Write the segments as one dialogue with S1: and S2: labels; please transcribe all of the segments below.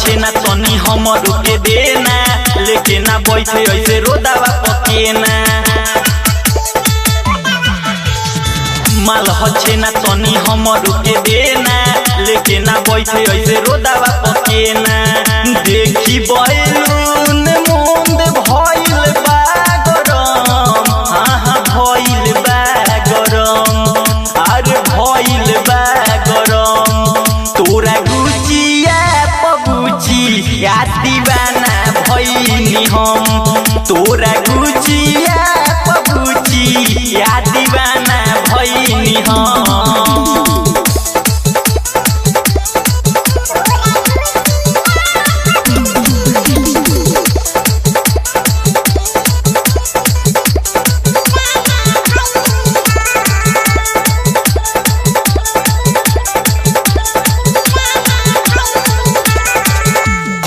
S1: छेना तनी हमरो के देना, लेके ना बैठे ऐसे रोदावा पकेना। माल छेना तनी हमरो के देना, लेके ना बैठे ऐसे रोदावा पकेना। देखी बैलून मुंद भइल बा गरम, हाँ भइल बा गरम, अरे भइल बा गरम। तोरा गुचिया पगुची या दीवाना भइनी हम, तोरा गुचिया पगुची या दीवाना भइनी हम।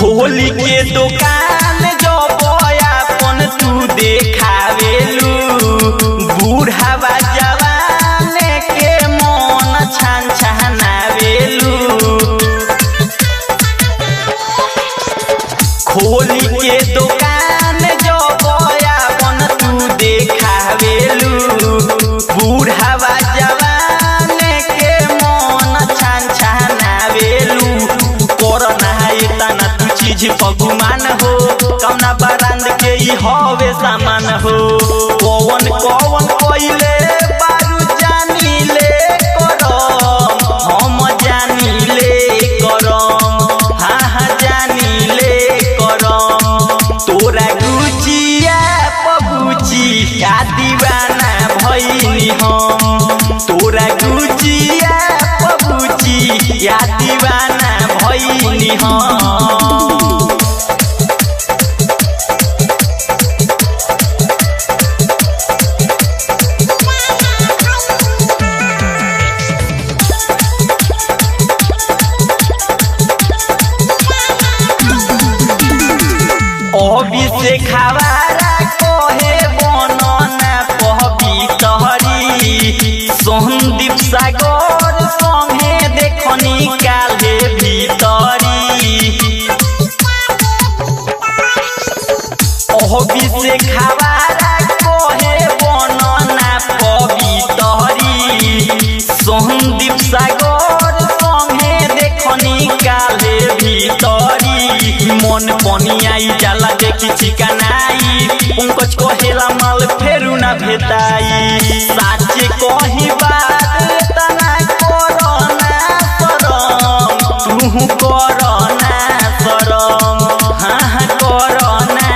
S1: होली के दुकान जो अपन तू देखावेलू, बूढ़ावा जवान के मन छान छानावेलू। होली के दुकान जो अपन तू देखावेलू, बूढ़ावा जवान के मन छान छानावेलू। कोरोना तना चीज पगुमान हो, कौना बरांद के ही हवे सामान हो। कौन कौन कोइले बारू जानी ले करम, हम जानी ले करम, हाँ जानी ले करम। तोरा गुचिया पगुची या दीवाना भइनी हम, तोरा गुचिया पगुची या दीवाना भइनी हम। से खावारा कोहे बनना पहबी तहरी, सोहनदीप सागर संगे देखनी काले भीतरी। ओहबी से खावारा कोहे बनना पहबी तहरी, सोहनदीप सागर संगे देखनी काले भीतरी। मन पनियाई जाला देखी चिकनाई, पंकज कहेला माल फेरू ना भेटाई। साचे कही बात तना करना शरम, तू करना शरम, हाँ करना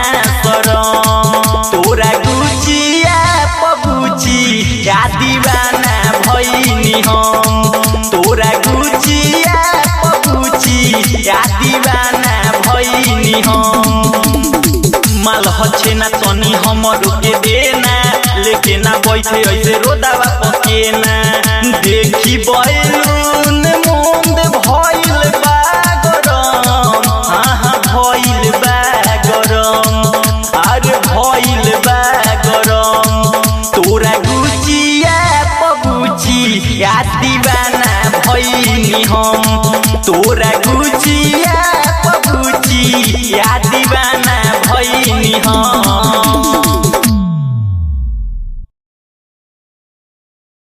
S1: शरम। तोरा गुचिया पगुची या दीवाना भइनी हम, तोरा गुचिया पगुची या दीवाना भइनी हम। माल छेना तनी हमरो के देना, लेके ना बैठे ऐसे रोदावा पकेना। देखी बैलून मुंद भइल बा गरम, हाँ भइल बा गरम, अरे भइल बा गरम। तोरा गुचिया पगुची या दीवाना भइनी हम, तोरा गुची